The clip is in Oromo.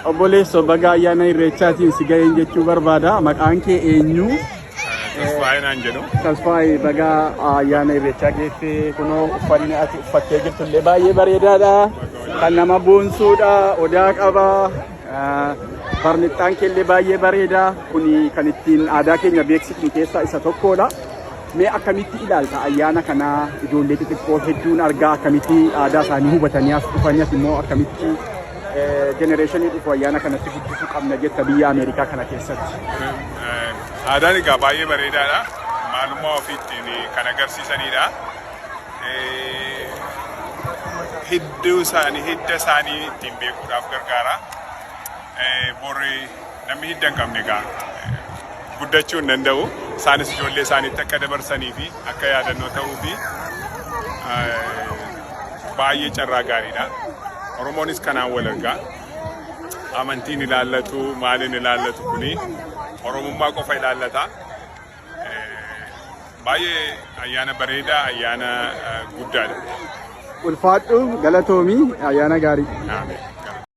Obboleesso baga ayyaana irreechaatiin si ga'een jechuu barbaada. Maqaan kee eenyu? Tasfaayee naan jedhu. Tasfaayee baga ayyaana irreechaa geessee kunoo uffanni ati uffattee jirtullee baay'ee bareedaadha. Kan nama boonsuudha. Odaa qaba. Barnixaan keellee baay'ee bareeda. Kuni kan ittiin aadaa keenya beeksifnu keessaa isa tokkodha. Mee akkamitti ilaalta ayyaana kana ijoollee xixiqqoo hedduun argaa akkamitti aadaa isaanii hubatanii as dhufaniif immoo akkamitti genereeshinii dhufu ayyaana kanatti guddisuu qabna jetta biyya Ameerikaa kana keessatti. Aadaan egaa baay'ee bareedaadha. Maalummaa ofiitiin kan agarsiisanidha. Hidda isaanii ittiin beekuudhaaf gargaara. Borri namni hidda hin qabne egaa guddachuu hin danda'u. Isaanis ijoollee isaaniitti akka dabarsanii fi akka yaadannoo ta'uu fi baay'ee carraa gaariidha. Oromoonis kanaan wal argaa. Amantiin ilaallatu, maaliin ilaallatu kuni Oromummaa qofa ilaallata. Baay'ee ayyaana bareedaa, ayyaana guddaadha. Ulfaadhu galatoomii ayyaana gaarii.